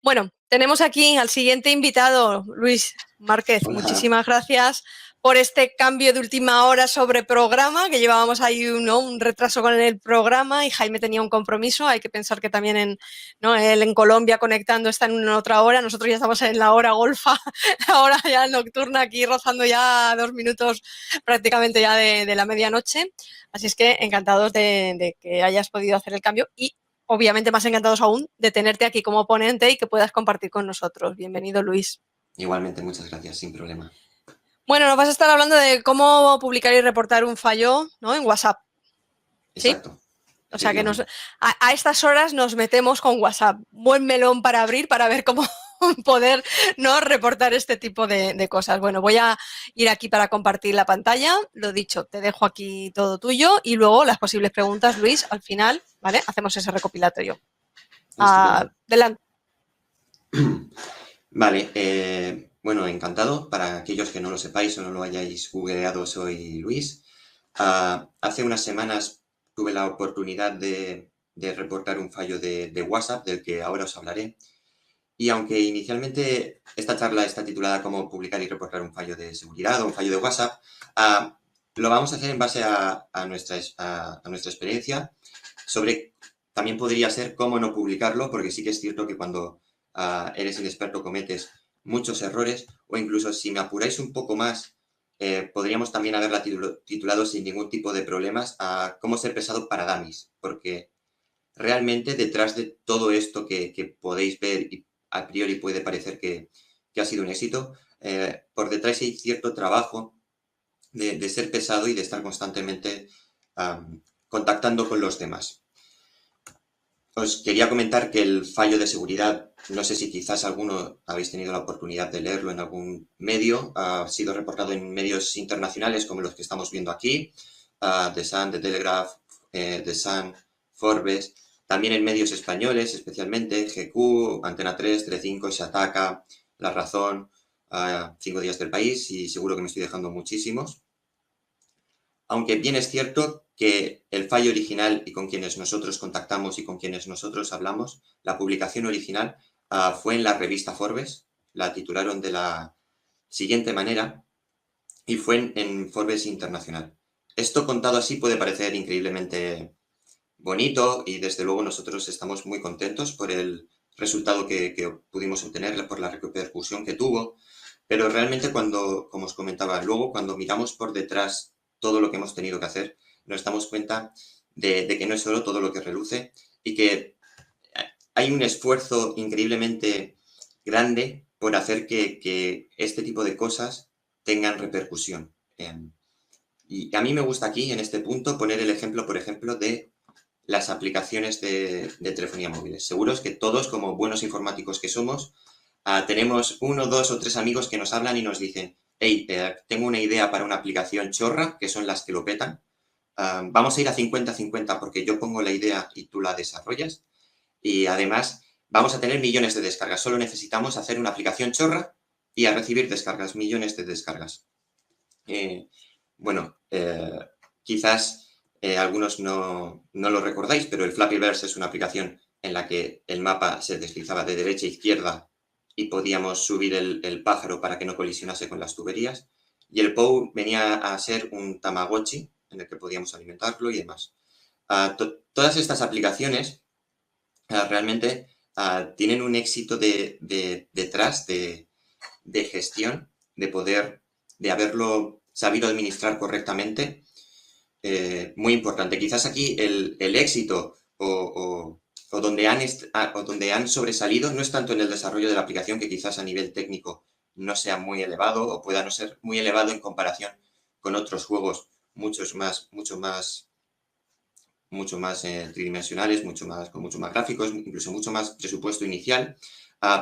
Bueno, tenemos aquí al siguiente invitado, Luis Márquez. Hola. Muchísimas gracias por este cambio de última hora sobre programa, que llevábamos ahí un retraso con el programa y Jaime tenía un compromiso. Hay que pensar que también él en Colombia conectando está en una otra hora. Nosotros ya estamos en la hora golfa, la hora ya nocturna, aquí rozando ya 2 minutos prácticamente ya de la medianoche. Así es que encantados de que hayas podido hacer el cambio y obviamente más encantados aún de tenerte aquí como ponente y que puedas compartir con nosotros. Bienvenido, Luis. Igualmente, muchas gracias, sin problema. Bueno, nos vas a estar hablando de cómo publicar y reportar un fallo, ¿no? En WhatsApp. ¿Sí? Exacto, O sea que efectivamente. a estas horas nos metemos con WhatsApp. Buen melón para abrir para ver cómo poder no reportar este tipo de cosas. Bueno, voy a ir aquí para compartir la pantalla. Lo dicho, te dejo aquí todo tuyo y luego las posibles preguntas, Luis, al final, ¿vale? Hacemos ese recopilatorio. Estupendo. Adelante. Vale, bueno, encantado. Para aquellos que no lo sepáis o no lo hayáis googleado, soy Luis. Hace unas semanas tuve la oportunidad de reportar un fallo de WhatsApp, del que ahora os hablaré. Y aunque inicialmente esta charla está titulada como publicar y reportar un fallo de seguridad o un fallo de WhatsApp, lo vamos a hacer en base a nuestra experiencia sobre, también podría ser cómo no publicarlo, porque sí que es cierto que cuando eres inexperto cometes muchos errores, o incluso si me apuráis un poco más, podríamos también haberla titulado sin ningún tipo de problemas a cómo ser pesado para dummies, porque realmente detrás de todo esto que podéis ver y a priori puede parecer que ha sido un éxito, por detrás hay cierto trabajo de ser pesado y de estar constantemente contactando con los demás. Os quería comentar que el fallo de seguridad, no sé si quizás alguno habéis tenido la oportunidad de leerlo en algún medio, ha sido reportado en medios internacionales como los que estamos viendo aquí, The Sun, The Telegraph, The Sun, Forbes, también en medios españoles, especialmente GQ, Antena 3, Telecinco, Shataka, La Razón, 5 Días del País, y seguro que me estoy dejando muchísimos. Aunque bien es cierto que el fallo original y con quienes nosotros contactamos y con quienes nosotros hablamos, la publicación original fue en la revista Forbes, la titularon de la siguiente manera y fue en Forbes Internacional. Esto contado así puede parecer increíblemente bonito y desde luego nosotros estamos muy contentos por el resultado que pudimos obtener, por la repercusión que tuvo, pero realmente cuando, como os comentaba, luego cuando miramos por detrás todo lo que hemos tenido que hacer, nos damos cuenta de que no es solo todo lo que reluce y que hay un esfuerzo increíblemente grande por hacer que este tipo de cosas tengan repercusión. Y a mí me gusta aquí, en este punto, poner el ejemplo, por ejemplo, de las aplicaciones de telefonía móviles. Seguros que todos, como buenos informáticos que somos, tenemos 1, 2 o 3 amigos que nos hablan y nos dicen, hey, tengo una idea para una aplicación chorra, que son las que lo petan. Vamos a ir a 50-50 porque yo pongo la idea y tú la desarrollas. Y además vamos a tener millones de descargas. Solo necesitamos hacer una aplicación chorra y a recibir descargas, millones de descargas. Bueno, quizás algunos no lo recordáis, pero el Flappyverse es una aplicación en la que el mapa se deslizaba de derecha a izquierda y podíamos subir el pájaro para que no colisionase con las tuberías. Y el POU venía a ser un Tamagotchi en el que podíamos alimentarlo y demás. Todas estas aplicaciones realmente tienen un éxito detrás de gestión, de haberlo sabido administrar correctamente, muy importante. Quizás aquí el éxito o donde han sobresalido no es tanto en el desarrollo de la aplicación, que quizás a nivel técnico no sea muy elevado o pueda no ser muy elevado en comparación con otros juegos mucho más tridimensionales, con mucho más gráficos, incluso mucho más presupuesto inicial,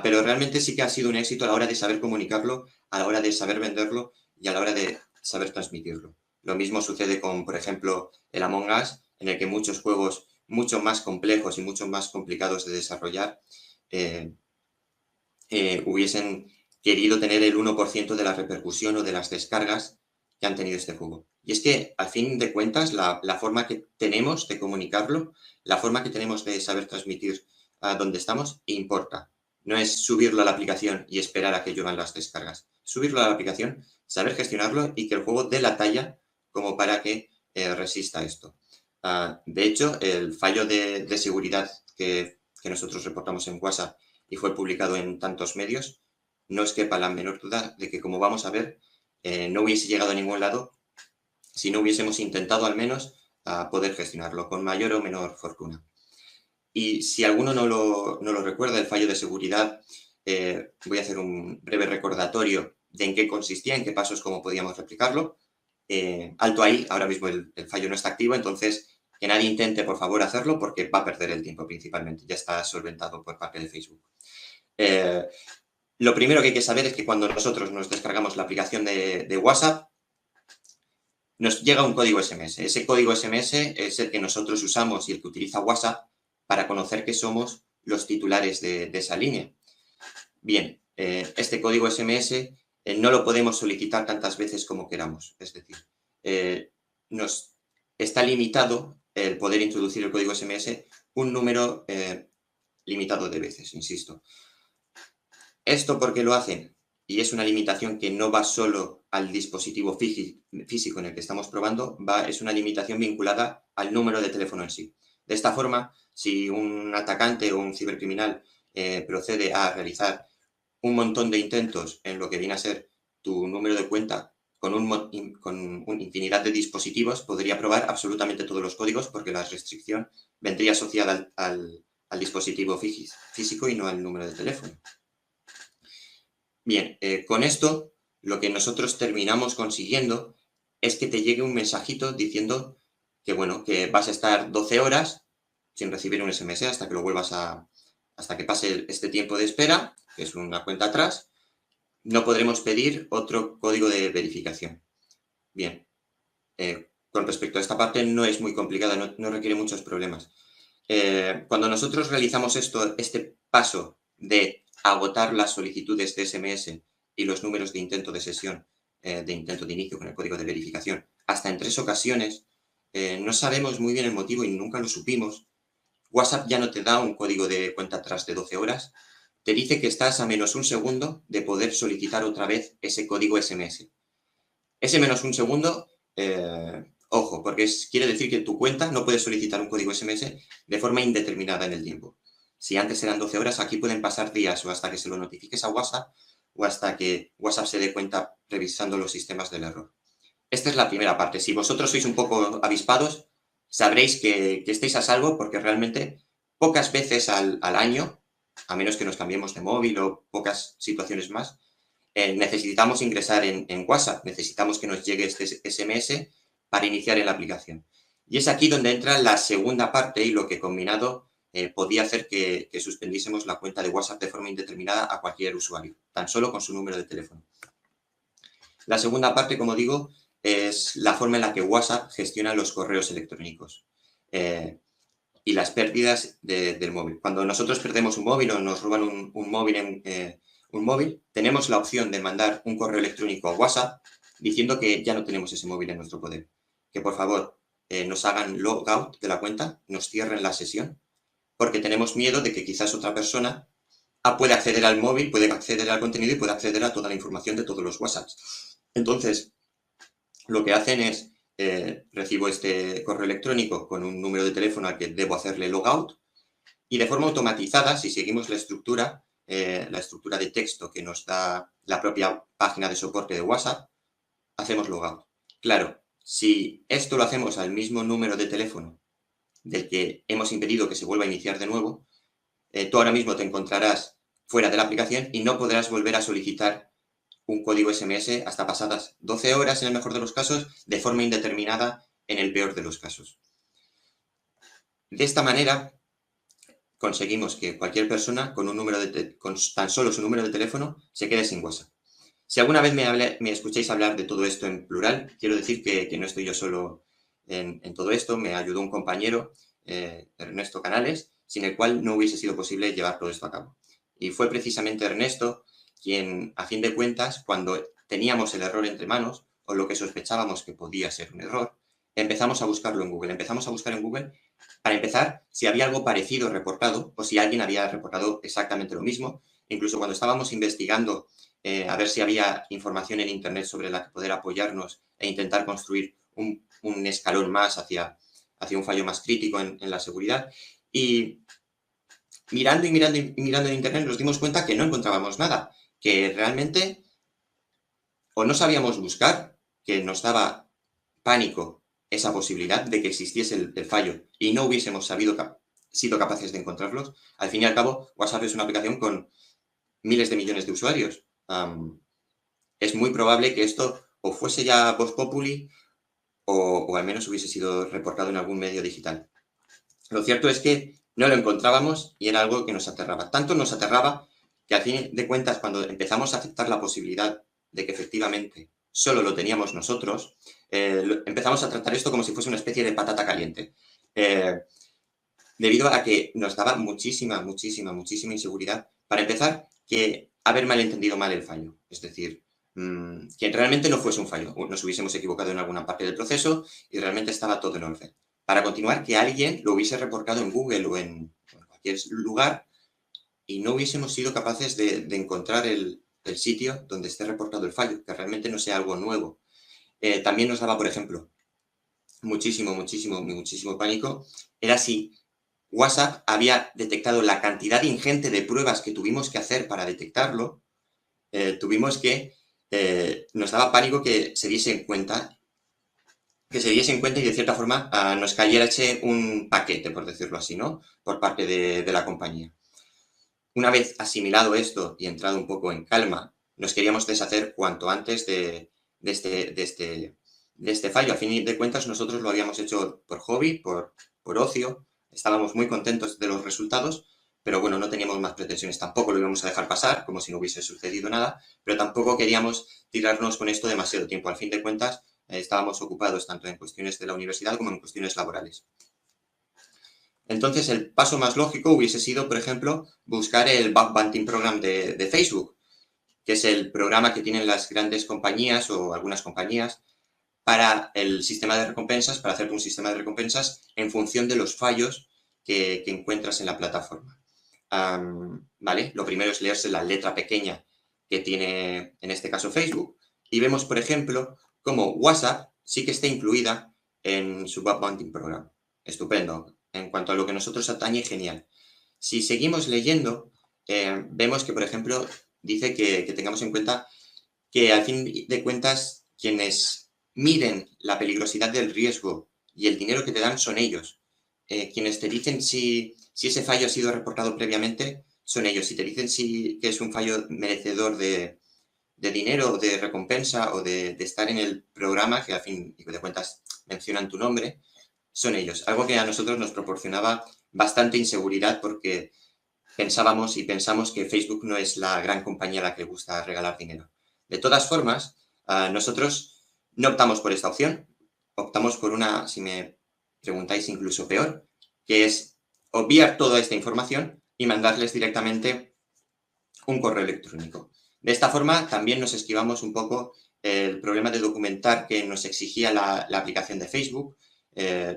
pero realmente sí que ha sido un éxito a la hora de saber comunicarlo, a la hora de saber venderlo y a la hora de saber transmitirlo. Lo mismo sucede con, por ejemplo, el Among Us, en el que muchos juegos mucho más complejos y mucho más complicados de desarrollar hubiesen querido tener el 1% de la repercusión o de las descargas que han tenido este juego. Y es que, al fin de cuentas, la forma que tenemos de comunicarlo, la forma que tenemos de saber transmitir a dónde estamos, importa. No es subirlo a la aplicación y esperar a que lluevan las descargas. Subirlo a la aplicación, saber gestionarlo y que el juego dé la talla como para que resista esto. De hecho, el fallo de seguridad que nosotros reportamos en WhatsApp y fue publicado en tantos medios, no os quepa la menor duda de que, como vamos a ver, no hubiese llegado a ningún lado si no hubiésemos intentado al menos poder gestionarlo con mayor o menor fortuna. Y si alguno no lo recuerda, el fallo de seguridad, voy a hacer un breve recordatorio de en qué consistía, en qué pasos, cómo podíamos replicarlo. Alto ahí, ahora mismo el fallo no está activo, entonces que nadie intente, por favor, hacerlo porque va a perder el tiempo principalmente. Ya está solventado por parte de Facebook. Lo primero que hay que saber es que cuando nosotros nos descargamos la aplicación de WhatsApp, nos llega un código SMS. Ese código SMS es el que nosotros usamos y el que utiliza WhatsApp para conocer que somos los titulares de esa línea. Bien, este código SMS no lo podemos solicitar tantas veces como queramos. Es decir, nos está limitado el poder introducir el código SMS un número limitado de veces, insisto. ¿Esto por qué lo hacen? Y es una limitación que no va solo al dispositivo físico en el que estamos probando, es una limitación vinculada al número de teléfono en sí. De esta forma, si un atacante o un cibercriminal procede a realizar un montón de intentos en lo que viene a ser tu número de cuenta con una infinidad de dispositivos, podría probar absolutamente todos los códigos porque la restricción vendría asociada al dispositivo físico y no al número de teléfono. Bien, con esto lo que nosotros terminamos consiguiendo es que te llegue un mensajito diciendo que, bueno, que vas a estar 12 horas sin recibir un SMS hasta que pase este tiempo de espera, que es una cuenta atrás. No podremos pedir otro código de verificación. Bien, con respecto a esta parte no es muy complicada, no requiere muchos problemas. Cuando nosotros realizamos este paso de agotar las solicitudes de SMS y los números de intento de sesión, de intento de inicio con el código de verificación, hasta en 3 ocasiones, no sabemos muy bien el motivo y nunca lo supimos. WhatsApp ya no te da un código de cuenta atrás de 12 horas, te dice que estás a menos un segundo de poder solicitar otra vez ese código SMS. Ese menos un segundo, ojo, porque quiere decir que tu cuenta no puede solicitar un código SMS de forma indeterminada en el tiempo. Si antes eran 12 horas, aquí pueden pasar días o hasta que se lo notifiques a WhatsApp o hasta que WhatsApp se dé cuenta revisando los sistemas del error. Esta es la primera parte. Si vosotros sois un poco avispados, sabréis que estáis a salvo porque realmente pocas veces al año, a menos que nos cambiemos de móvil o pocas situaciones más, necesitamos ingresar en WhatsApp, necesitamos que nos llegue este SMS para iniciar en la aplicación. Y es aquí donde entra la segunda parte y lo que combinado podía hacer que suspendiésemos la cuenta de WhatsApp de forma indeterminada a cualquier usuario, tan solo con su número de teléfono. La segunda parte, como digo, es la forma en la que WhatsApp gestiona los correos electrónicos y las pérdidas del móvil. Cuando nosotros perdemos un móvil o nos roban un móvil, tenemos la opción de mandar un correo electrónico a WhatsApp diciendo que ya no tenemos ese móvil en nuestro poder. Que por favor nos hagan logout de la cuenta, nos cierren la sesión, porque tenemos miedo de que quizás otra persona puede acceder al móvil, puede acceder al contenido y puede acceder a toda la información de todos los WhatsApps. Entonces, lo que hacen es, recibo este correo electrónico con un número de teléfono al que debo hacerle logout y de forma automatizada, si seguimos la estructura de texto que nos da la propia página de soporte de WhatsApp, hacemos logout. Claro, si esto lo hacemos al mismo número de teléfono del que hemos impedido que se vuelva a iniciar de nuevo, tú ahora mismo te encontrarás fuera de la aplicación y no podrás volver a solicitar un código SMS hasta pasadas 12 horas en el mejor de los casos, de forma indeterminada en el peor de los casos. De esta manera, conseguimos que cualquier persona con tan solo su número de teléfono se quede sin WhatsApp. Si alguna vez me escucháis hablar de todo esto en plural, quiero decir que no estoy yo solo en todo esto, me ayudó un compañero, Ernesto Canales, sin el cual no hubiese sido posible llevar todo esto a cabo. Y fue precisamente Ernesto quien, a fin de cuentas, cuando teníamos el error entre manos, o lo que sospechábamos que podía ser un error, empezamos a buscarlo en Google. Empezamos a buscar en Google Para empezar, si había algo parecido reportado o si alguien había reportado exactamente lo mismo. Incluso cuando estábamos investigando a ver si había información en Internet sobre la que poder apoyarnos e intentar construir un escalón más hacia un fallo más crítico en la seguridad. Y mirando y mirando y mirando en Internet nos dimos cuenta que no encontrábamos nada, que realmente o no sabíamos buscar, que nos daba pánico esa posibilidad de que existiese el fallo y no hubiésemos sido capaces de encontrarlos. Al fin y al cabo, WhatsApp es una aplicación con miles de millones de usuarios. Es muy probable que esto o fuese ya vox populi o al menos hubiese sido reportado en algún medio digital. Lo cierto es que no lo encontrábamos y era algo que nos aterraba. Tanto nos aterraba que al fin de cuentas, cuando empezamos a aceptar la posibilidad de que efectivamente solo lo teníamos nosotros, empezamos a tratar esto como si fuese una especie de patata caliente. Debido a que nos daba muchísima inseguridad. Para empezar, que haber malentendido mal el fallo. Es decir, que realmente no fuese un fallo. Nos hubiésemos equivocado en alguna parte del proceso y realmente estaba todo en orden. Para continuar, que alguien lo hubiese reportado en Google o en cualquier lugar y no hubiésemos sido capaces de encontrar el sitio donde esté reportado el fallo, que realmente no sea algo nuevo. También nos daba, por ejemplo, muchísimo pánico, era si WhatsApp había detectado la cantidad ingente de pruebas que tuvimos que hacer para detectarlo. Nos daba pánico que se diese en cuenta y de cierta forma nos cayera un paquete, por decirlo así, ¿no? Por parte de la compañía. Una vez asimilado esto y entrado un poco en calma, nos queríamos deshacer cuanto antes de este fallo. A fin de cuentas, nosotros lo habíamos hecho por hobby, por ocio. Estábamos muy contentos de los resultados, pero bueno, no teníamos más pretensiones. Tampoco lo íbamos a dejar pasar, como si no hubiese sucedido nada, pero tampoco queríamos tirarnos con esto demasiado tiempo. Al fin de cuentas, estábamos ocupados tanto en cuestiones de la universidad como en cuestiones laborales. Entonces, el paso más lógico hubiese sido, por ejemplo, buscar el Bug Bounty Program de Facebook, que es el programa que tienen las grandes compañías o algunas compañías para el sistema de recompensas, para hacer un sistema de recompensas en función de los fallos que encuentras en la plataforma. ¿Vale? Lo primero es leerse la letra pequeña que tiene, en este caso, Facebook. Y vemos, por ejemplo, cómo WhatsApp sí que está incluida en su Bug Bounty Program. Estupendo. En cuanto a lo que nosotros atañe, genial. Si seguimos leyendo, vemos que, por ejemplo, dice que tengamos en cuenta que, al fin de cuentas, quienes miden la peligrosidad del riesgo y el dinero que te dan son ellos. Quienes te dicen si ese fallo ha sido reportado previamente son ellos. Si te dicen que es un fallo merecedor de dinero, de recompensa o de estar en el programa, que al fin de cuentas mencionan tu nombre, son ellos. Algo que a nosotros nos proporcionaba bastante inseguridad porque pensábamos y pensamos que Facebook no es la gran compañía a la que le gusta regalar dinero. De todas formas, nosotros no optamos por esta opción, optamos por una, si me preguntáis, incluso peor, que es obviar toda esta información y mandarles directamente un correo electrónico. De esta forma también nos esquivamos un poco el problema de documentar que nos exigía la aplicación de Facebook.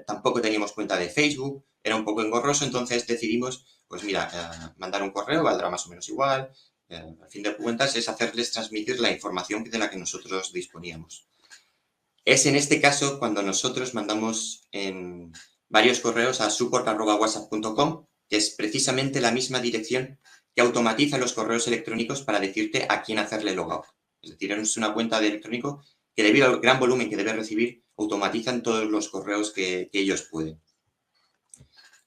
Tampoco teníamos cuenta de Facebook, era un poco engorroso, entonces decidimos, pues mira, mandar un correo valdrá más o menos igual. Al fin de cuentas es hacerles transmitir la información de la que nosotros disponíamos. Es en este caso cuando nosotros mandamos en varios correos a support@whatsapp.com, que es precisamente la misma dirección que automatiza los correos electrónicos para decirte a quién hacerle logout. Es decir, es una cuenta de electrónico que, debido al gran volumen que debe recibir, automatizan todos los correos que ellos pueden.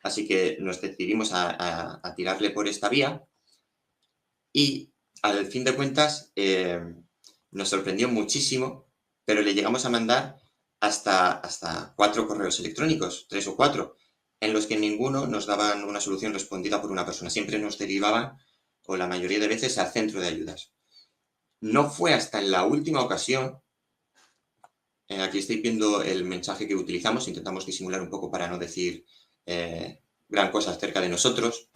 Así que nos decidimos a tirarle por esta vía y, al fin de cuentas, nos sorprendió muchísimo, pero le llegamos a mandar hasta 4 correos electrónicos, 3 o 4, en los que ninguno nos daban una solución respondida por una persona. Siempre nos derivaban, o la mayoría de veces, al centro de ayudas. No fue hasta en la última ocasión, aquí estoy viendo el mensaje que utilizamos, intentamos disimular un poco para no decir gran cosa acerca de nosotros,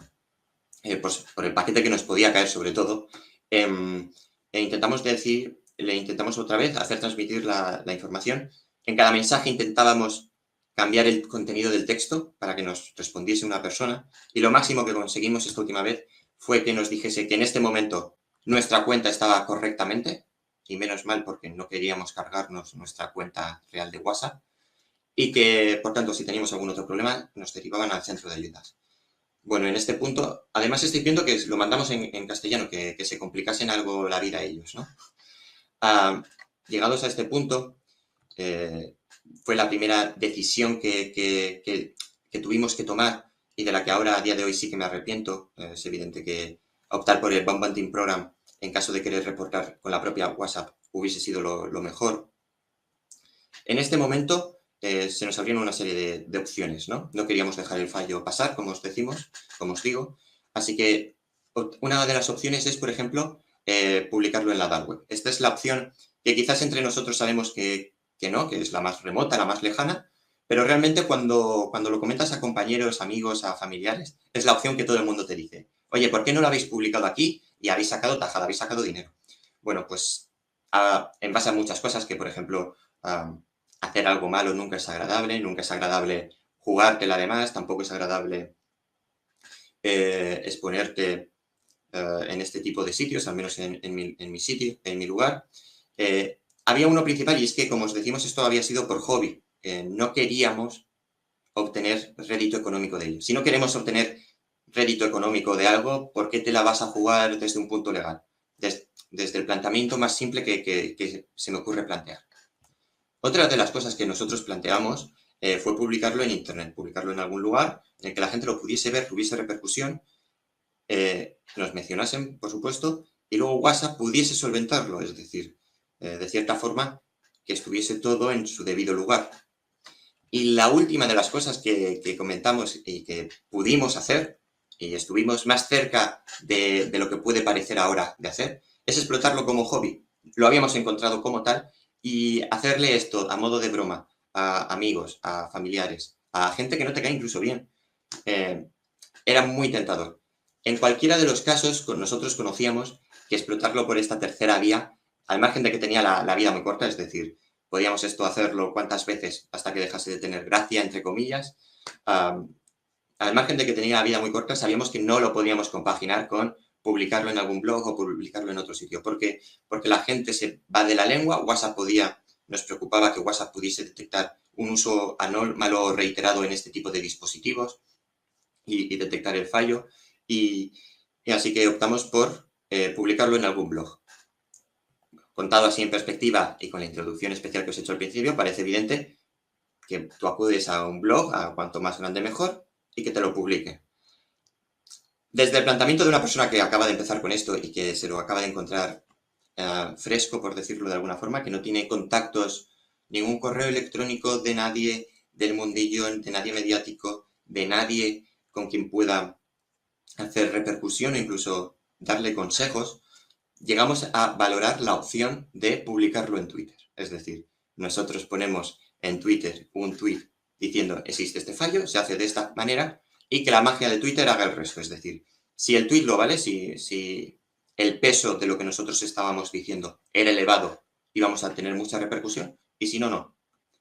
pues por el paquete que nos podía caer sobre todo, le intentamos otra vez hacer transmitir la información. En cada mensaje intentábamos cambiar el contenido del texto para que nos respondiese una persona. Y lo máximo que conseguimos esta última vez fue que nos dijese que en este momento nuestra cuenta estaba correctamente, y menos mal porque no queríamos cargarnos nuestra cuenta real de WhatsApp, y que, por tanto, si teníamos algún otro problema, nos derivaban al centro de ayudas. Bueno, en este punto, además estoy viendo que lo mandamos en castellano, que se complicasen algo la vida a ellos, ¿no? Llegados a este punto, fue la primera decisión que tuvimos que tomar y de la que ahora a día de hoy sí que me arrepiento. Es evidente que optar por el Bug Bounty Program en caso de querer reportar con la propia WhatsApp hubiese sido lo mejor. En este momento se nos abrieron una serie de opciones, ¿no? No queríamos dejar el fallo pasar, como os decimos, como os digo. Así que una de las opciones es, por ejemplo, publicarlo en la dark web. Esta es la opción que quizás entre nosotros sabemos que no, que es la más remota, la más lejana, pero realmente cuando lo comentas a compañeros, amigos, a familiares, es la opción que todo el mundo te dice. Oye, ¿por qué no lo habéis publicado aquí y habéis sacado tajada, habéis sacado dinero? Bueno, pues en base a muchas cosas que, por ejemplo, hacer algo malo nunca es agradable jugártela además, tampoco es agradable exponerte en este tipo de sitios, al menos en mi sitio, en mi lugar. Había uno principal y es que, como os decimos, esto había sido por hobby. No queríamos obtener rédito económico de ello. Si no queremos obtener rédito económico de algo, ¿por qué te la vas a jugar desde un punto legal? Desde el planteamiento más simple que se me ocurre plantear. Otra de las cosas que nosotros planteamos fue publicarlo en Internet, publicarlo en algún lugar en el que la gente lo pudiese ver, tuviese repercusión, nos mencionasen, por supuesto, y luego WhatsApp pudiese solventarlo, es decir, de cierta forma, que estuviese todo en su debido lugar. Y la última de las cosas que comentamos y que pudimos hacer, y estuvimos más cerca de lo que puede parecer ahora de hacer, es explotarlo como hobby. Lo habíamos encontrado como tal y hacerle esto a modo de broma a amigos, a familiares, a gente que no te cae incluso bien. Era muy tentador. En cualquiera de los casos, nosotros conocíamos que explotarlo por esta tercera vía, al margen de que tenía la vida muy corta, es decir, podíamos esto hacerlo cuantas veces hasta que dejase de tener gracia, entre comillas. Al margen de que tenía la vida muy corta, sabíamos que no lo podíamos compaginar con publicarlo en algún blog o publicarlo en otro sitio, porque la gente se va de la lengua. Nos preocupaba que WhatsApp pudiese detectar un uso anómalo o reiterado en este tipo de dispositivos y detectar el fallo. Y así que optamos por publicarlo en algún blog. Contado así en perspectiva y con la introducción especial que os he hecho al principio, parece evidente que tú acudes a un blog, a cuanto más grande mejor, y que te lo publique. Desde el planteamiento de una persona que acaba de empezar con esto y que se lo acaba de encontrar fresco, por decirlo de alguna forma, que no tiene contactos, ningún correo electrónico de nadie del mundillo, de nadie mediático, de nadie con quien pueda hacer repercusión o incluso darle consejos, llegamos a valorar la opción de publicarlo en Twitter. Es decir, nosotros ponemos en Twitter un tweet diciendo existe este fallo, se hace de esta manera y que la magia de Twitter haga el resto. Es decir, si el tweet lo vale, si el peso de lo que nosotros estábamos diciendo era elevado, íbamos a tener mucha repercusión y si no, no.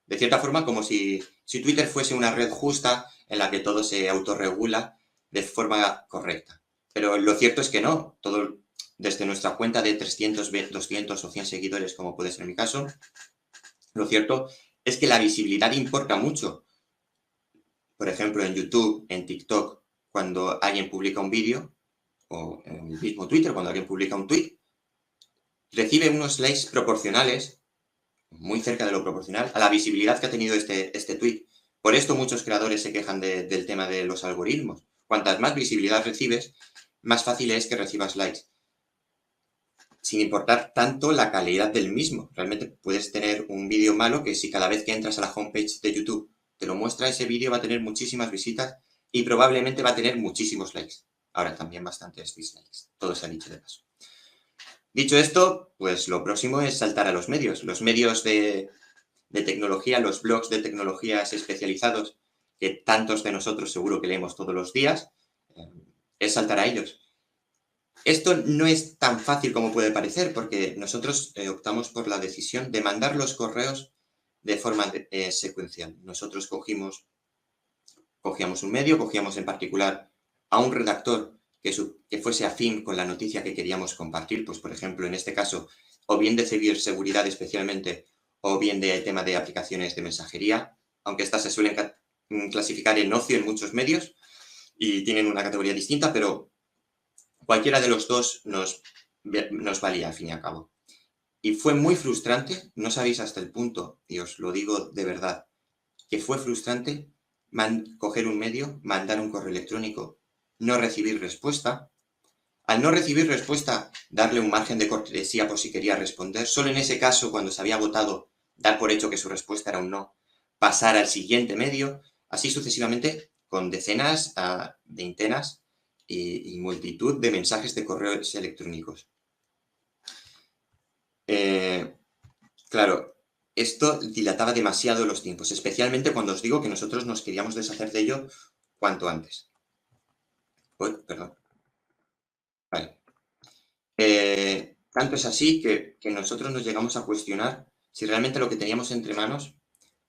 De cierta forma, como si Twitter fuese una red justa en la que todo se autorregula de forma correcta. Pero lo cierto es que no. Todo, desde nuestra cuenta de 300, 200 o 100 seguidores, como puede ser mi caso, lo cierto es que la visibilidad importa mucho. Por ejemplo, en YouTube, en TikTok, cuando alguien publica un vídeo, o en el mismo Twitter, cuando alguien publica un tweet, recibe unos likes proporcionales, muy cerca de lo proporcional, a la visibilidad que ha tenido este tweet. Por esto muchos creadores se quejan del tema de los algoritmos. Cuantas más visibilidad recibes, más fácil es que recibas likes, sin importar tanto la calidad del mismo. Realmente puedes tener un vídeo malo que si cada vez que entras a la homepage de YouTube te lo muestra, ese vídeo va a tener muchísimas visitas y probablemente va a tener muchísimos likes. Ahora también bastantes dislikes. Todo se ha dicho de paso. Dicho esto, pues lo próximo es saltar a los medios. Los medios de tecnología, los blogs de tecnologías especializados, que tantos de nosotros seguro que leemos todos los días, es saltar a ellos. Esto no es tan fácil como puede parecer, porque nosotros optamos por la decisión de mandar los correos de forma secuencial. Nosotros cogíamos un medio, cogíamos en particular a un redactor que fuese afín con la noticia que queríamos compartir, pues por ejemplo, en este caso, o bien de ciberseguridad especialmente, o bien de tema de aplicaciones de mensajería, aunque estas se suelen clasificar en ocio en muchos medios y tienen una categoría distinta, pero cualquiera de los dos nos valía al fin y al cabo. Y fue muy frustrante, no sabéis hasta el punto, y os lo digo de verdad, que fue frustrante coger un medio, mandar un correo electrónico, no recibir respuesta. Al no recibir respuesta, darle un margen de cortesía por si quería responder. Solo en ese caso, cuando se había agotado, dar por hecho que su respuesta era un no, pasar al siguiente medio, así sucesivamente, con decenas, veintenas y multitud de mensajes de correos electrónicos. Claro, esto dilataba demasiado los tiempos, especialmente cuando os digo que nosotros nos queríamos deshacer de ello cuanto antes. Uy, perdón. Vale. Tanto es así que nosotros nos llegamos a cuestionar si realmente lo que teníamos entre manos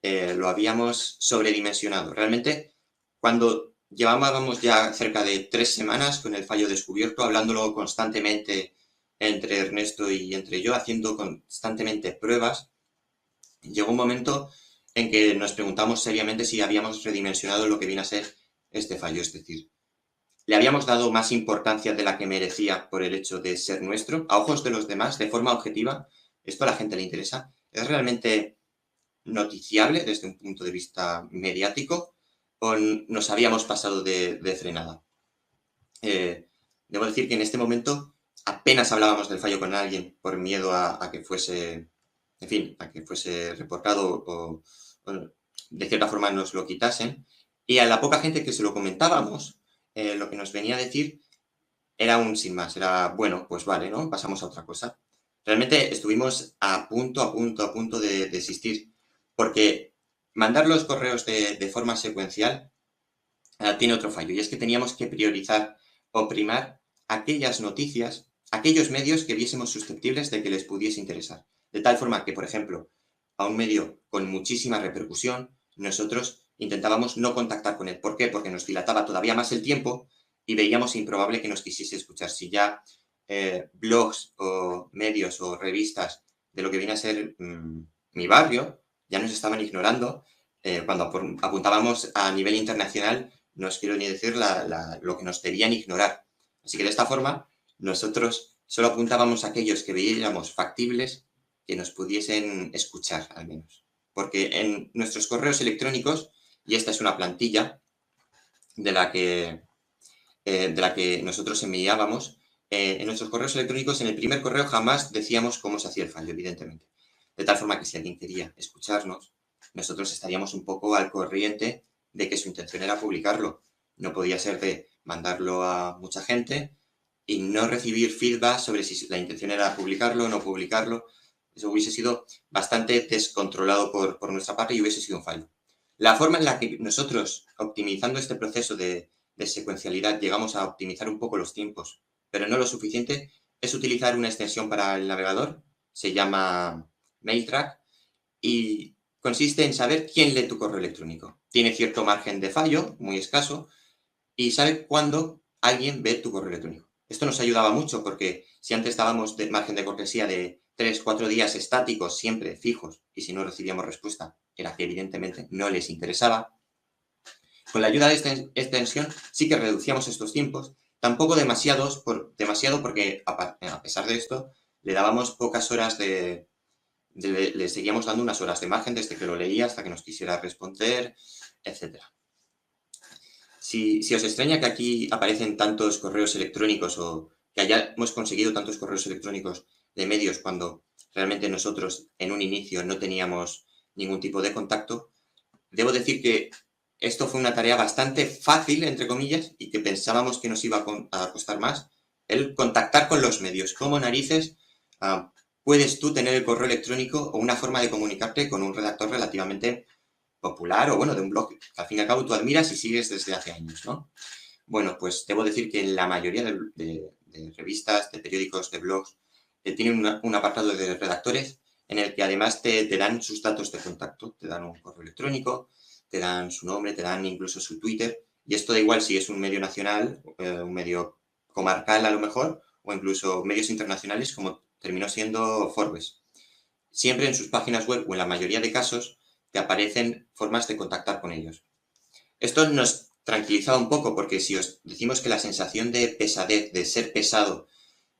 lo habíamos sobredimensionado. Realmente, cuando llevábamos ya cerca de 3 semanas con el fallo descubierto, hablándolo constantemente entre Ernesto y entre yo, haciendo constantemente pruebas, llegó un momento en que nos preguntamos seriamente si habíamos redimensionado lo que viene a ser este fallo. Es decir, le habíamos dado más importancia de la que merecía por el hecho de ser nuestro, a ojos de los demás, de forma objetiva. Esto a la gente le interesa. ¿Es realmente noticiable desde un punto de vista mediático o nos habíamos pasado de frenada? Debo decir que en este momento apenas hablábamos del fallo con alguien por miedo a que fuese, en fin, a que fuese reportado o de cierta forma nos lo quitasen. Y a la poca gente que se lo comentábamos, lo que nos venía a decir era un sin más, era, bueno, pues vale, ¿no? Pasamos a otra cosa. Realmente estuvimos a punto de desistir, porque mandar los correos de forma secuencial tiene otro fallo, y es que teníamos que priorizar o primar aquellas noticias, aquellos medios que viésemos susceptibles de que les pudiese interesar. De tal forma que, por ejemplo, a un medio con muchísima repercusión, nosotros intentábamos no contactar con él. ¿Por qué? Porque nos dilataba todavía más el tiempo y veíamos improbable que nos quisiese escuchar. Si ya blogs o medios o revistas de lo que viene a ser mi barrio ya nos estaban ignorando, cuando apuntábamos a nivel internacional, no os quiero ni decir lo que nos debían ignorar. Así que de esta forma, nosotros solo apuntábamos a aquellos que veíamos factibles que nos pudiesen escuchar, al menos. Porque en nuestros correos electrónicos, y esta es una plantilla de la que nosotros enviábamos, en nuestros correos electrónicos, en el primer correo jamás decíamos cómo se hacía el fallo, evidentemente. De tal forma que si alguien quería escucharnos, nosotros estaríamos un poco al corriente de que su intención era publicarlo. No podía ser de mandarlo a mucha gente y no recibir feedback sobre si la intención era publicarlo o no publicarlo. Eso hubiese sido bastante descontrolado por nuestra parte y hubiese sido un fallo. La forma en la que nosotros, optimizando este proceso de secuencialidad, llegamos a optimizar un poco los tiempos, pero no lo suficiente, es utilizar una extensión para el navegador, se llama MailTrack, y consiste en saber quién lee tu correo electrónico. Tiene cierto margen de fallo, muy escaso, y sabe cuándo alguien ve tu correo electrónico. Esto nos ayudaba mucho porque si antes dábamos de margen de cortesía de 3-4 días estáticos, siempre fijos, y si no recibíamos respuesta, era que evidentemente no les interesaba. Con la ayuda de esta extensión sí que reducíamos estos tiempos, tampoco demasiado porque a pesar de esto le dábamos pocas horas le seguíamos dando unas horas de margen desde que lo leía hasta que nos quisiera responder, etc. Si os extraña que aquí aparecen tantos correos electrónicos o que hayamos conseguido tantos correos electrónicos de medios cuando realmente nosotros en un inicio no teníamos ningún tipo de contacto, debo decir que esto fue una tarea bastante fácil, entre comillas, y que pensábamos que nos iba a costar más, el contactar con los medios. ¿Cómo narices puedes tú tener el correo electrónico o una forma de comunicarte con un redactor relativamente popular o, bueno, de un blog que al fin y al cabo tú admiras y sigues desde hace años, ¿no? Bueno, pues debo decir que en la mayoría de revistas, de periódicos, de blogs, tienen un apartado de redactores en el que además te dan sus datos de contacto, te dan un correo electrónico, te dan su nombre, te dan incluso su Twitter, y esto da igual si es un medio nacional, un medio comarcal a lo mejor, o incluso medios internacionales como terminó siendo Forbes. Siempre en sus páginas web, o en la mayoría de casos, te aparecen formas de contactar con ellos. Esto nos tranquilizaba un poco, porque si os decimos que la sensación de pesadez, de ser pesado,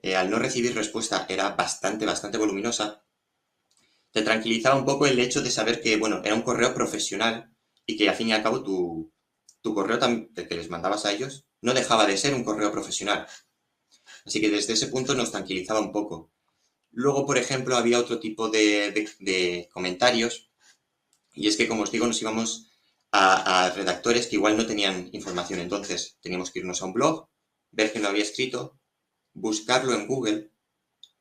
al no recibir respuesta era bastante voluminosa, te tranquilizaba un poco el hecho de saber que, bueno, era un correo profesional y que al fin y al cabo tu correo que les mandabas a ellos no dejaba de ser un correo profesional. Así que desde ese punto nos tranquilizaba un poco. Luego, por ejemplo, había otro tipo de comentarios, y es que, como os digo, nos íbamos a redactores que igual no tenían información. Entonces teníamos que irnos a un blog, ver quién lo había escrito, buscarlo en Google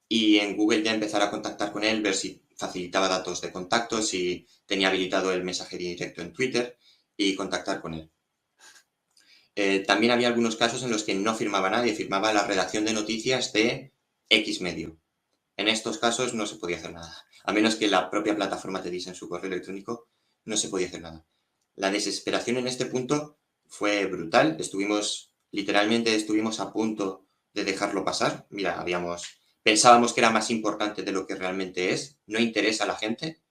y en Google ya empezar a contactar con él, ver si facilitaba datos de contacto, si tenía habilitado el mensaje directo en Twitter y contactar con él. También había algunos casos en los que no firmaba nadie, firmaba la redacción de noticias de X medio. En estos casos no se podía hacer nada. A menos que la propia plataforma te diese en su correo electrónico, no se podía hacer nada. La desesperación en este punto fue brutal. Literalmente estuvimos a punto de dejarlo pasar. Mira, pensábamos que era más importante de lo que realmente es. No interesa a la gente.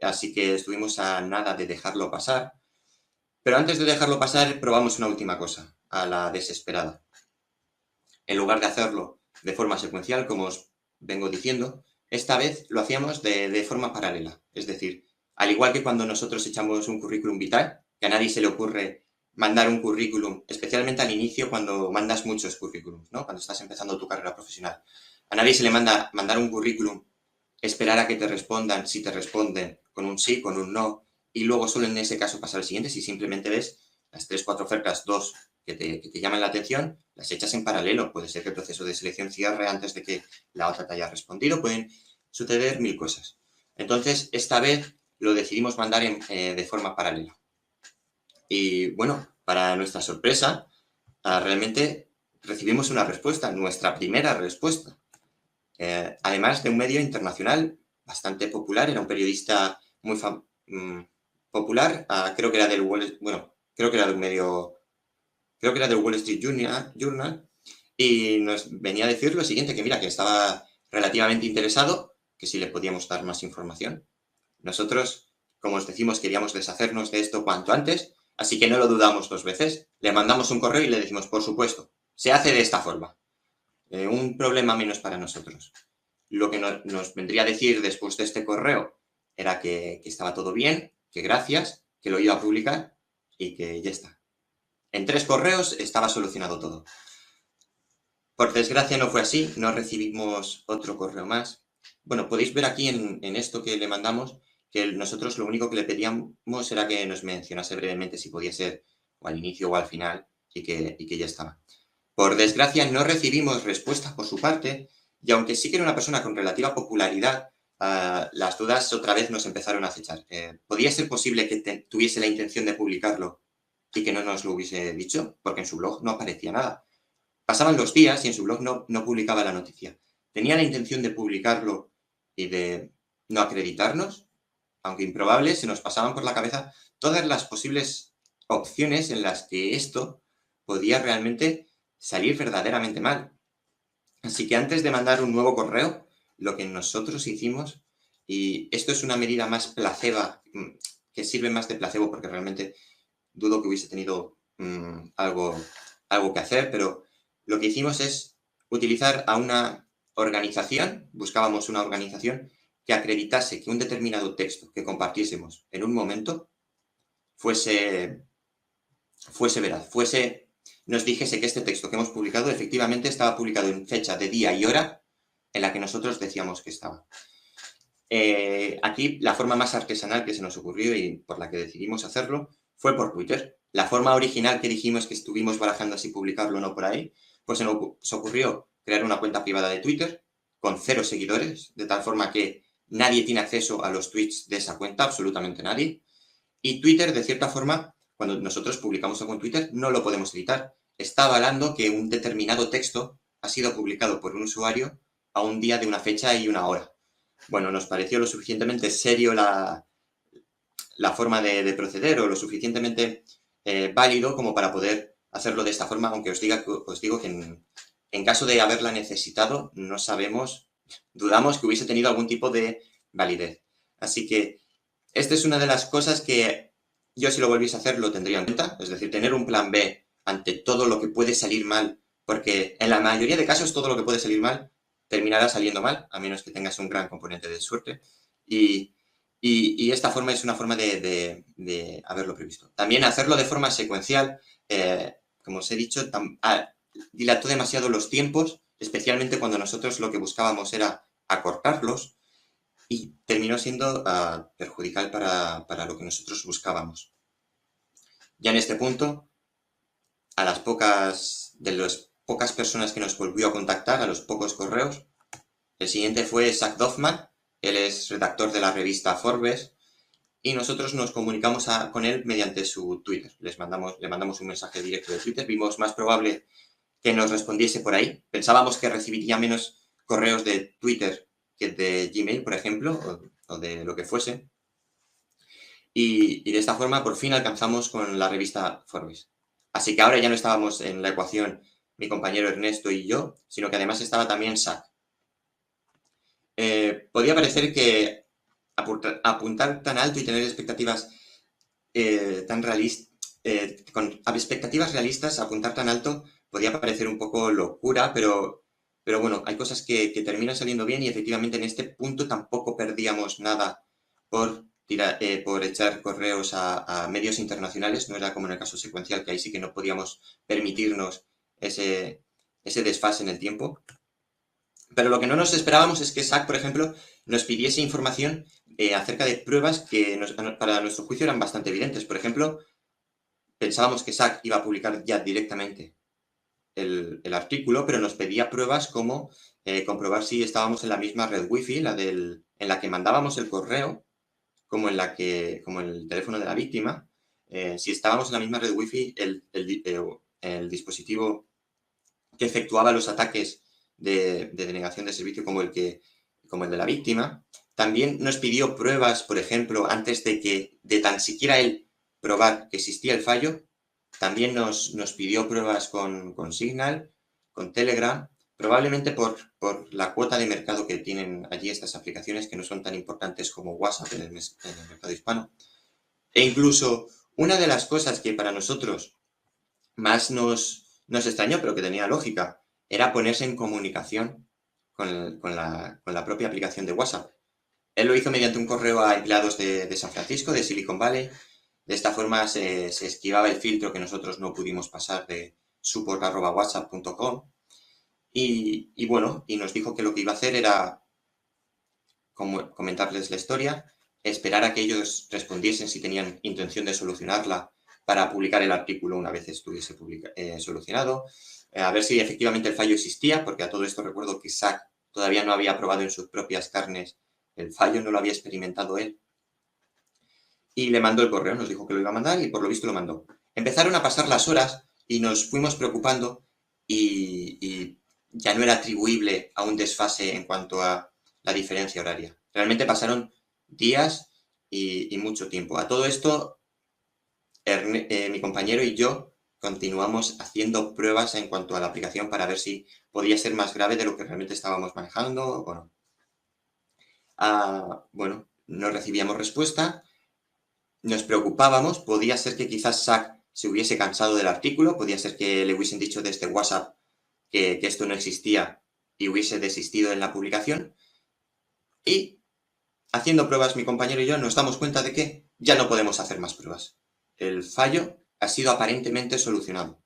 Así que estuvimos a nada de dejarlo pasar. Pero antes de dejarlo pasar, probamos una última cosa, a la desesperada. En lugar de hacerlo de forma secuencial, como os vengo diciendo, esta vez lo hacíamos de forma paralela. Es decir, al igual que cuando nosotros echamos un currículum vitae, que a nadie se le ocurre mandar un currículum, especialmente al inicio cuando mandas muchos currículums, ¿no? Cuando estás empezando tu carrera profesional. A nadie se le manda mandar un currículum, esperar a que te respondan, si te responden con un sí, con un no, y luego solo en ese caso pasar al siguiente. Si simplemente ves las 3, 4 ofertas, 2 que te llaman la atención, las echas en paralelo. Puede ser que el proceso de selección cierre antes de que la otra te haya respondido. Pueden suceder 1000 cosas. Entonces, esta vez lo decidimos mandar de forma paralela. Y bueno, para nuestra sorpresa, realmente recibimos una respuesta, nuestra primera respuesta. Además de un medio internacional bastante popular, era un periodista muy popular, creo que era del Wall Street Journal, y nos venía a decir lo siguiente, que mira, que estaba relativamente interesado, que si le podíamos dar más información. Nosotros, como os decimos, queríamos deshacernos de esto cuanto antes, así que no lo dudamos 2 veces. Le mandamos un correo y le decimos, por supuesto, se hace de esta forma. Un problema menos para nosotros. Lo que nos vendría a decir después de este correo era que estaba todo bien, que gracias, que lo iba a publicar y que ya está. En 3 correos estaba solucionado todo. Por desgracia no fue así, no recibimos otro correo más. Bueno, podéis ver aquí en esto que le mandamos que nosotros lo único que le pedíamos era que nos mencionase brevemente si podía ser o al inicio o al final y que ya estaba. Por desgracia no recibimos respuesta por su parte y aunque sí que era una persona con relativa popularidad, las dudas otra vez nos empezaron a acechar. ¿Podría ser posible que tuviese la intención de publicarlo y que no nos lo hubiese dicho? Porque en su blog no aparecía nada. Pasaban los días y en su blog no publicaba la noticia. ¿Tenía la intención de publicarlo y de no acreditarnos? Aunque improbable, se nos pasaban por la cabeza todas las posibles opciones en las que esto podía realmente salir verdaderamente mal. Así que antes de mandar un nuevo correo, lo que nosotros hicimos, y esto es una medida más placebo, que sirve más de placebo porque realmente dudo que hubiese tenido algo que hacer, pero lo que hicimos es utilizar a una organización, buscábamos una organización que acreditase que un determinado texto que compartiésemos en un momento fuese veraz, nos dijese que este texto que hemos publicado efectivamente estaba publicado en fecha de día y hora en la que nosotros decíamos que estaba. Aquí la forma más artesanal que se nos ocurrió y por la que decidimos hacerlo fue por Twitter. La forma original que dijimos que estuvimos barajando si publicarlo o no por ahí, pues se nos ocurrió crear una cuenta privada de Twitter con 0 seguidores, de tal forma que nadie tiene acceso a los tweets de esa cuenta, absolutamente nadie. Y Twitter, de cierta forma, cuando nosotros publicamos algo en Twitter, no lo podemos editar. Está avalando que un determinado texto ha sido publicado por un usuario a un día de una fecha y una hora. bueno, nos pareció lo suficientemente serio la forma de proceder o lo suficientemente válido como para poder hacerlo de esta forma, aunque os digo que en caso de haberla necesitado, no sabemos, dudamos que hubiese tenido algún tipo de validez. Así que esta es una de las cosas que yo, si lo volviese a hacer, lo tendría en cuenta, es decir, tener un plan B ante todo lo que puede salir mal, porque en la mayoría de casos todo lo que puede salir mal terminará saliendo mal, a menos que tengas un gran componente de suerte. Y esta forma es una forma de haberlo previsto. También hacerlo de forma secuencial, como os he dicho, dilató demasiado los tiempos, especialmente cuando nosotros lo que buscábamos era acortarlos, y terminó siendo perjudicial para lo que nosotros buscábamos. Ya en este punto, a las pocas personas que nos volvió a contactar, a los pocos correos, el siguiente fue Zach Doffman. Él es redactor de la revista Forbes, y nosotros nos comunicamos con él mediante su Twitter. Le mandamos un mensaje directo de Twitter. Vimos más probable que nos respondiese por ahí. Pensábamos que recibiría menos correos de Twitter que de Gmail, por ejemplo, o de lo que fuese. Y de esta forma, por fin alcanzamos con la revista Forbes. Así que ahora ya no estábamos en la ecuación mi compañero Ernesto y yo, sino que además estaba también Zach. Podía parecer que apuntar tan alto y tener expectativas tan realistas, con expectativas realistas, apuntar tan alto podía parecer un poco locura, pero bueno, hay cosas que terminan saliendo bien, y efectivamente en este punto tampoco perdíamos nada por echar correos a medios internacionales. No era como en el caso secuencial, que ahí sí que no podíamos permitirnos ese desfase en el tiempo. Pero lo que no nos esperábamos es que Zach, por ejemplo, nos pidiese información acerca de pruebas que para nuestro juicio eran bastante evidentes. Por ejemplo, pensábamos que Zach iba a publicar ya directamente el artículo, pero nos pedía pruebas como comprobar si estábamos en la misma red wifi, en la que mandábamos el correo, como en el teléfono de la víctima. Si estábamos en la misma red wifi, el dispositivo que efectuaba los ataques de denegación de servicio como el de la víctima. También nos pidió pruebas, por ejemplo, antes de tan siquiera él probar que existía el fallo. También nos pidió pruebas con Signal, con Telegram, probablemente por la cuota de mercado que tienen allí estas aplicaciones, que no son tan importantes como WhatsApp en el mercado hispano. E incluso una de las cosas que para nosotros más nos extrañó, pero que tenía lógica, era ponerse en comunicación con la propia aplicación de WhatsApp. Él lo hizo mediante un correo a empleados de San Francisco, de Silicon Valley. De esta forma se esquivaba el filtro que nosotros no pudimos pasar de support@whatsapp.com. Y bueno, y nos dijo que lo que iba a hacer era comentarles la historia, esperar a que ellos respondiesen si tenían intención de solucionarla para publicar el artículo una vez estuviese solucionado, a ver si efectivamente el fallo existía, porque a todo esto recuerdo que Zach todavía no había probado en sus propias carnes el fallo, no lo había experimentado él. Y le mandó el correo, nos dijo que lo iba a mandar y por lo visto lo mandó. Empezaron a pasar las horas y nos fuimos preocupando, y ya no era atribuible a un desfase en cuanto a la diferencia horaria. Realmente pasaron días y mucho tiempo. A todo esto, mi compañero y yo continuamos haciendo pruebas en cuanto a la aplicación para ver si podía ser más grave de lo que realmente estábamos manejando. Bueno, no recibíamos respuesta, nos preocupábamos, podía ser que quizás Zach se hubiese cansado del artículo, podía ser que le hubiesen dicho desde WhatsApp que esto no existía y hubiese desistido en la publicación. Y haciendo pruebas, mi compañero y yo nos damos cuenta de que ya no podemos hacer más pruebas. El fallo ha sido aparentemente solucionado.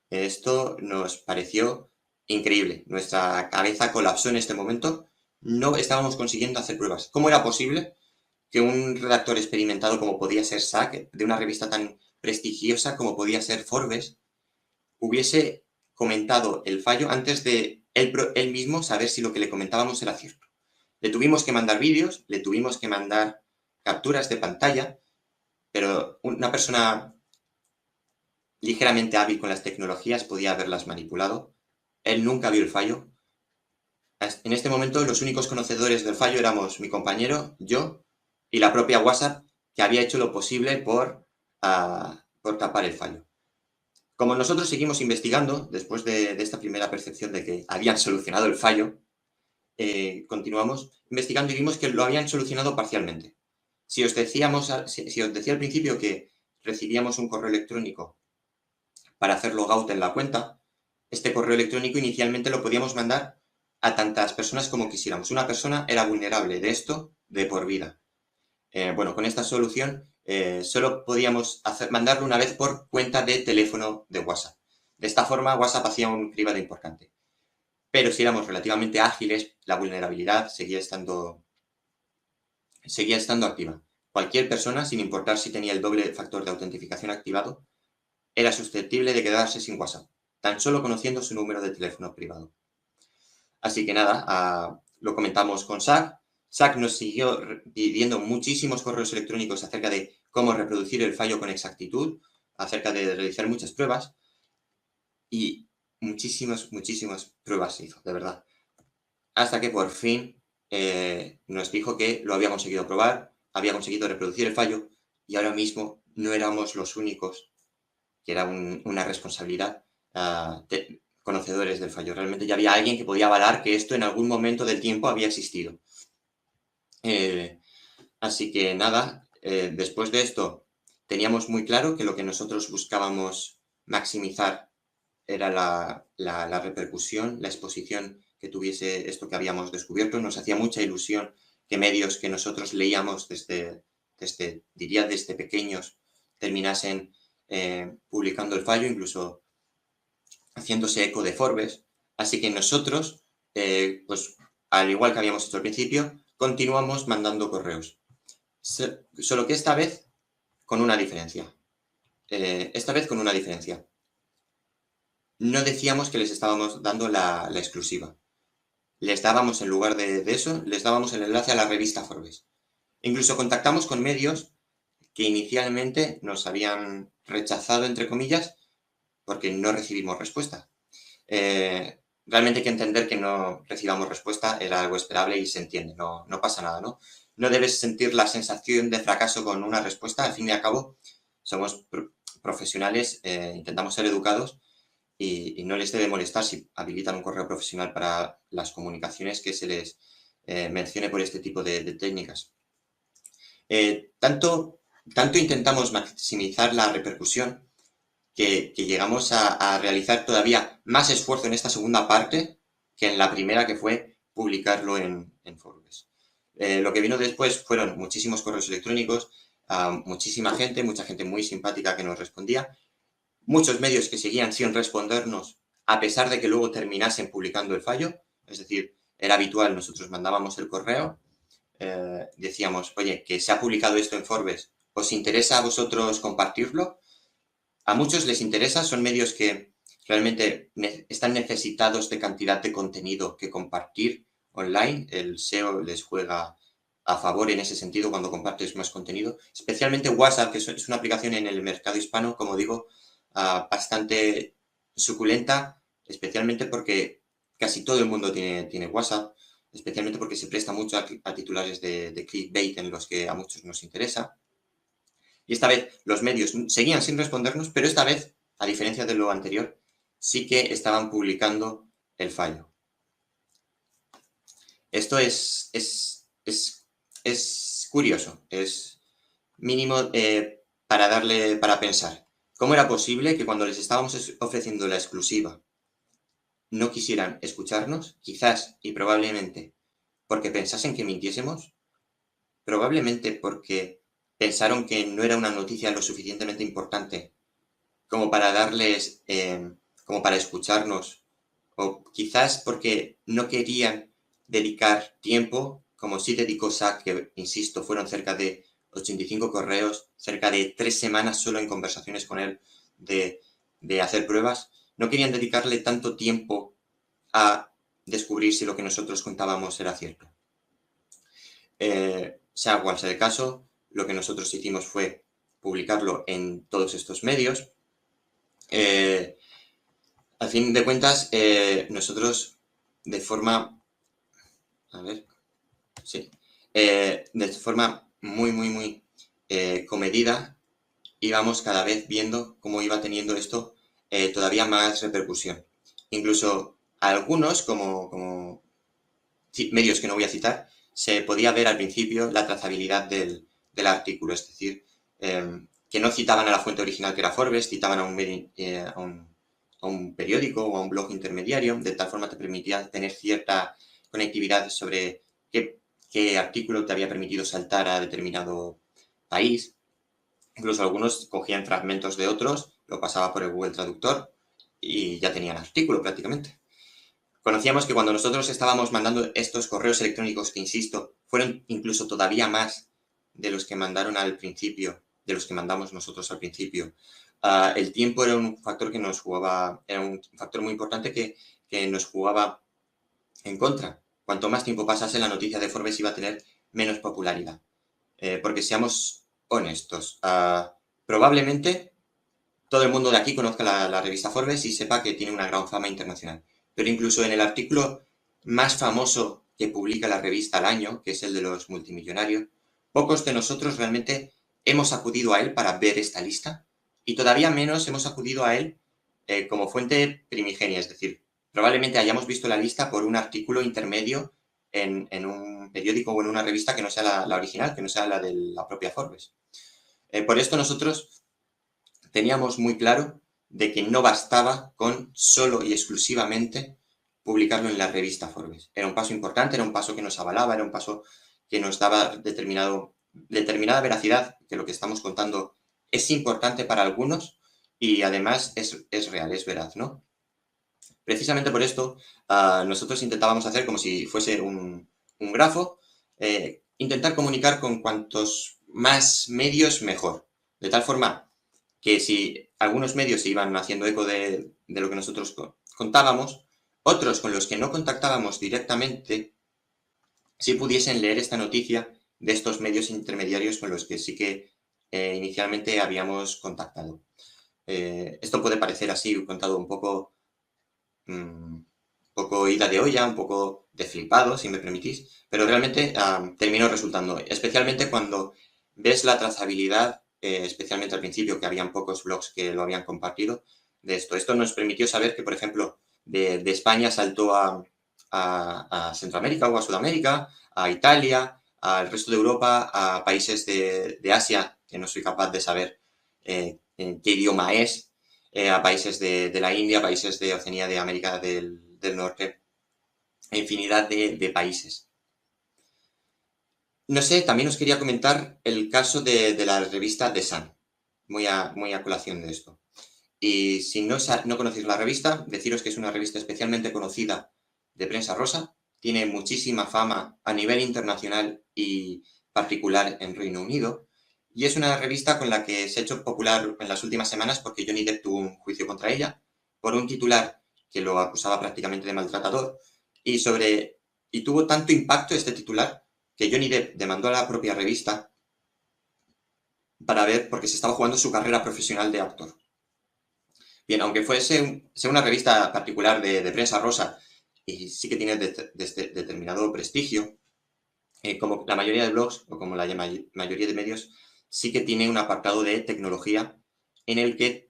Esto nos pareció increíble. Nuestra cabeza colapsó en este momento. No estábamos consiguiendo hacer pruebas. ¿Cómo era posible que un redactor experimentado como podía ser Zach, de una revista tan prestigiosa como podía ser Forbes, hubiese comentado el fallo antes de él mismo saber si lo que le comentábamos era cierto? Le tuvimos que mandar vídeos, le tuvimos que mandar capturas de pantalla, pero una persona ligeramente hábil con las tecnologías podía haberlas manipulado. Él nunca vio el fallo. En este momento los únicos conocedores del fallo éramos mi compañero, yo y la propia WhatsApp, que había hecho lo posible por tapar el fallo. Como nosotros seguimos investigando, después de esta primera percepción de que habían solucionado el fallo, continuamos investigando y vimos que lo habían solucionado parcialmente. Si os decía al principio que recibíamos un correo electrónico para hacer logout en la cuenta, este correo electrónico inicialmente lo podíamos mandar a tantas personas como quisiéramos. Una persona era vulnerable de esto de por vida. Bueno, con esta solución solo podíamos mandarlo una vez por cuenta de teléfono de WhatsApp. De esta forma, WhatsApp hacía un cribado importante. Pero si éramos relativamente ágiles, la vulnerabilidad seguía estando activa. Cualquier persona, sin importar si tenía el doble factor de autentificación activado, era susceptible de quedarse sin WhatsApp, tan solo conociendo su número de teléfono privado. Así que nada, lo comentamos con SAC. SAC nos siguió pidiendo muchísimos correos electrónicos acerca de cómo reproducir el fallo con exactitud, acerca de realizar muchas pruebas, y muchísimas pruebas se hizo, de verdad. Hasta que por fin nos dijo que lo había conseguido probar, había conseguido reproducir el fallo, y ahora mismo no éramos los únicos, que era una responsabilidad, conocedores del fallo. Realmente ya había alguien que podía avalar que esto en algún momento del tiempo había existido. Así que nada, después de esto teníamos muy claro que lo que nosotros buscábamos maximizar era la repercusión, la exposición que tuviese esto que habíamos descubierto. Nos hacía mucha ilusión que medios que nosotros leíamos desde pequeños terminasen publicando el fallo, incluso haciéndose eco de Forbes. Así que nosotros, pues al igual que habíamos hecho al principio, continuamos mandando correos. Solo que esta vez con una diferencia. No decíamos que les estábamos dando la exclusiva. Les dábamos, en lugar de eso, les dábamos el enlace a la revista Forbes. Incluso contactamos con medios que inicialmente nos habían rechazado, entre comillas, porque no recibimos respuesta. Realmente hay que entender que no recibamos respuesta, era algo esperable y se entiende, no pasa nada, ¿no? No debes sentir la sensación de fracaso con una respuesta, al fin y al cabo somos profesionales, intentamos ser educados y no les debe molestar si habilitan un correo profesional para las comunicaciones que se les mencione por este tipo de técnicas. Tanto intentamos maximizar la repercusión que llegamos a realizar todavía más esfuerzo en esta segunda parte que en la primera, que fue publicarlo en Forbes. Lo que vino después fueron muchísimos correos electrónicos, mucha gente muy simpática que nos respondía, muchos medios que seguían sin respondernos a pesar de que luego terminasen publicando el fallo, es decir, era habitual, nosotros mandábamos el correo, decíamos, oye, que se ha publicado esto en Forbes, ¿os interesa a vosotros compartirlo? A muchos les interesa, son medios que realmente están necesitados de cantidad de contenido que compartir online. El SEO les juega a favor en ese sentido cuando compartes más contenido. Especialmente WhatsApp, que es una aplicación en el mercado hispano, como digo, bastante suculenta, especialmente porque casi todo el mundo tiene WhatsApp, especialmente porque se presta mucho a titulares de clickbait en los que a muchos nos interesa. Y esta vez los medios seguían sin respondernos, pero esta vez, a diferencia de lo anterior, sí que estaban publicando el fallo. Esto es curioso, es mínimo para pensar. ¿Cómo era posible que cuando les estábamos ofreciendo la exclusiva no quisieran escucharnos? Quizás y probablemente porque pensasen que mintiésemos, probablemente porque pensaron que no era una noticia lo suficientemente importante como para darles, como para escucharnos, o quizás porque no querían dedicar tiempo, como sí dedicó SAC, que, insisto, fueron cerca de 85 correos, cerca de 3 semanas solo en conversaciones con él de hacer pruebas. No querían dedicarle tanto tiempo a descubrir si lo que nosotros contábamos era cierto. Sea cual sea el caso, lo que nosotros hicimos fue publicarlo en todos estos medios. Al fin de cuentas, nosotros de forma A ver, sí. De forma muy comedida, íbamos cada vez viendo cómo iba teniendo esto todavía más repercusión. Incluso algunos, como medios que no voy a citar, se podía ver al principio la trazabilidad del artículo, es decir, que no citaban a la fuente original que era Forbes, citaban a un periódico o a un blog intermediario, de tal forma te permitía tener cierta conectividad sobre qué artículo te había permitido saltar a determinado país. Incluso algunos cogían fragmentos de otros, lo pasaba por el Google Traductor y ya tenían artículo prácticamente. Conocíamos que cuando nosotros estábamos mandando estos correos electrónicos, que insisto, fueron incluso todavía más de los que mandaron al principio, de los que mandamos nosotros al principio, el tiempo era un factor que nos jugaba, era un factor muy importante que nos jugaba en contra. Cuanto más tiempo pasase, la noticia de Forbes iba a tener menos popularidad. Porque seamos honestos, probablemente todo el mundo de aquí conozca la revista Forbes y sepa que tiene una gran fama internacional. Pero incluso en el artículo más famoso que publica la revista al año, que es el de los multimillonarios, pocos de nosotros realmente hemos acudido a él para ver esta lista y todavía menos hemos acudido a él como fuente primigenia, es decir, probablemente hayamos visto la lista por un artículo intermedio en un periódico o en una revista que no sea la original, que no sea la de la propia Forbes. Por esto nosotros teníamos muy claro de que no bastaba con solo y exclusivamente publicarlo en la revista Forbes. Era un paso importante, era un paso que nos avalaba, era un paso que nos daba determinada veracidad, que lo que estamos contando es importante para algunos y además es real, es veraz, ¿no? Precisamente por esto, nosotros intentábamos hacer como si fuese un grafo, intentar comunicar con cuantos más medios mejor, de tal forma que si algunos medios se iban haciendo eco de lo que nosotros contábamos, otros con los que no contactábamos directamente, sí pudiesen leer esta noticia de estos medios intermediarios con los que sí que inicialmente habíamos contactado. Esto puede parecer así, contado un poco ida de olla, un poco de flipado, si me permitís, pero realmente terminó resultando, especialmente cuando ves la trazabilidad, especialmente al principio, que habían pocos blogs que lo habían compartido, de esto. Esto nos permitió saber que, por ejemplo, de España saltó a Centroamérica o a Sudamérica, a Italia, al resto de Europa, a países de Asia, que no soy capaz de saber en qué idioma es, a países de la India, países de Oceanía, de América del Norte, infinidad de países. No sé, también os quería comentar el caso de la revista The Sun, muy a colación de esto. Y si no conocéis la revista, deciros que es una revista especialmente conocida de prensa rosa, tiene muchísima fama a nivel internacional y particular en Reino Unido, y es una revista con la que se ha hecho popular en las últimas semanas porque Johnny Depp tuvo un juicio contra ella por un titular que lo acusaba prácticamente de maltratador y tuvo tanto impacto este titular que Johnny Depp demandó a la propia revista para ver porque se estaba jugando su carrera profesional de actor. Bien, aunque sea una revista particular de prensa rosa y sí que tiene determinado prestigio, como la mayoría de blogs o como la mayoría de medios, sí que tiene un apartado de tecnología en el que,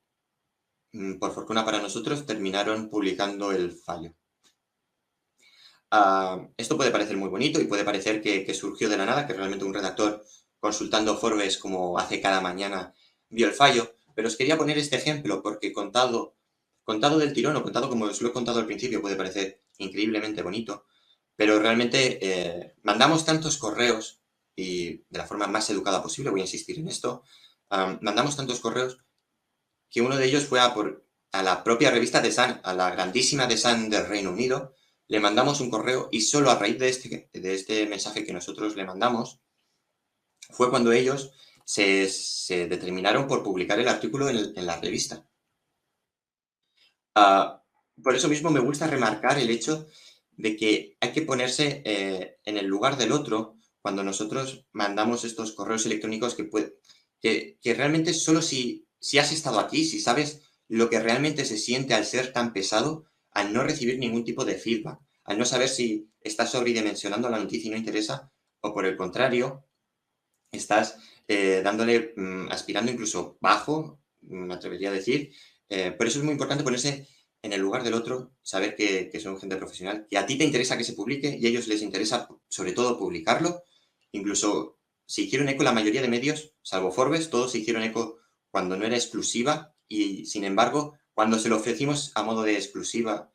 por fortuna para nosotros, terminaron publicando el fallo. Esto puede parecer muy bonito y puede parecer que surgió de la nada, que realmente un redactor consultando Forbes como hace cada mañana vio el fallo, pero os quería poner este ejemplo porque contado del tirón o contado como os lo he contado al principio puede parecer increíblemente bonito, pero realmente mandamos tantos correos y de la forma más educada posible, voy a insistir en esto, mandamos tantos correos que uno de ellos fue a la propia revista The Sun, a la grandísima The Sun del Reino Unido, le mandamos un correo y solo a raíz de este mensaje que nosotros le mandamos fue cuando ellos se determinaron por publicar el artículo en la revista. Por eso mismo me gusta remarcar el hecho de que hay que ponerse en el lugar del otro cuando nosotros mandamos estos correos electrónicos que realmente solo si has estado aquí, si sabes lo que realmente se siente al ser tan pesado, al no recibir ningún tipo de feedback, al no saber si estás sobredimensionando la noticia y no interesa, o por el contrario, estás dándole, aspirando incluso bajo, me atrevería a decir. Por eso es muy importante ponerse en el lugar del otro, saber que son gente profesional, que a ti te interesa que se publique y a ellos les interesa sobre todo publicarlo. Incluso se hicieron eco la mayoría de medios, salvo Forbes, todos se hicieron eco cuando no era exclusiva y, sin embargo, cuando se lo ofrecimos a modo de exclusiva,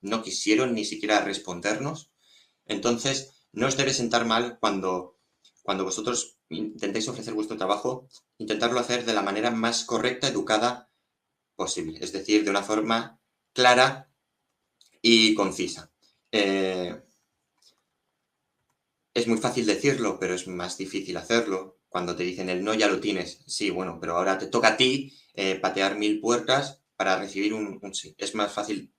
no quisieron ni siquiera respondernos. Entonces, no os debe sentar mal cuando vosotros intentéis ofrecer vuestro trabajo, intentarlo hacer de la manera más correcta, educada posible, es decir, de una forma clara y concisa. Es muy fácil decirlo, pero es más difícil hacerlo. Cuando te dicen el no ya lo tienes, sí, bueno, pero ahora te toca a ti patear 1000 puertas para recibir un sí. Es más fácil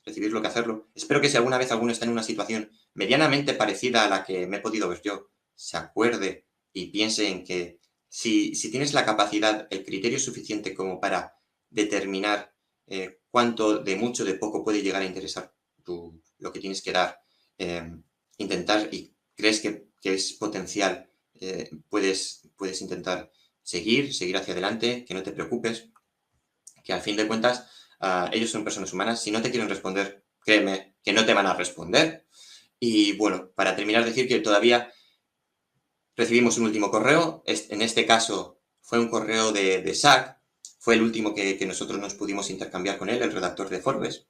recibirlo que hacerlo. Espero que si alguna vez alguno está en una situación medianamente parecida a la que me he podido ver yo, se acuerde y piense en que si tienes la capacidad, el criterio suficiente como para determinar cuánto de mucho, de poco puede llegar a interesar lo que tienes que dar, intentar y crees que es potencial, puedes intentar seguir hacia adelante, que no te preocupes, que al fin de cuentas ellos son personas humanas. Si no te quieren responder, créeme que no te van a responder. Y bueno, para terminar, decir que todavía recibimos un último correo. En este caso fue un correo de Zach, fue el último que nosotros nos pudimos intercambiar con él, el redactor de Forbes.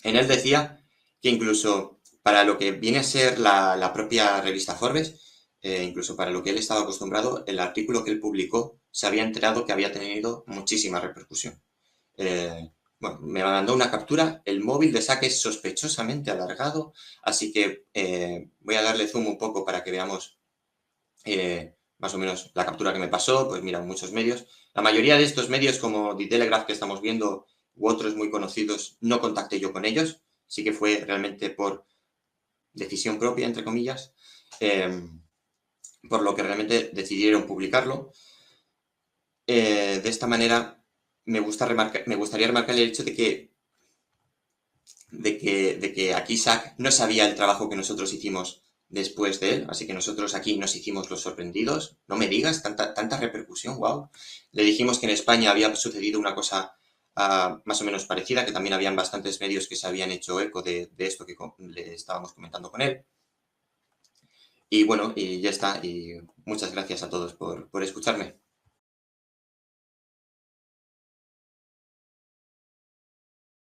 En él decía que incluso para lo que viene a ser la propia revista Forbes, incluso para lo que él estaba acostumbrado, el artículo que él publicó se había enterado que había tenido muchísima repercusión. Bueno, me mandó una captura, el móvil de Zach es sospechosamente alargado, así que voy a darle zoom un poco para que veamos más o menos la captura que me pasó. Pues mira, muchos medios. La mayoría de estos medios, como The Telegraph que estamos viendo, u otros muy conocidos, no contacté yo con ellos. Sí que fue realmente por decisión propia, entre comillas, por lo que realmente decidieron publicarlo. De esta manera, me gustaría remarcar el hecho de que aquí Zach no sabía el trabajo que nosotros hicimos después de él, así que nosotros aquí nos hicimos los sorprendidos. No me digas, tanta repercusión, wow. Le dijimos que en España había sucedido una cosa más o menos parecida, que también habían bastantes medios que se habían hecho eco de esto que le estábamos comentando con él. Y bueno, y ya está, y muchas gracias a todos por escucharme.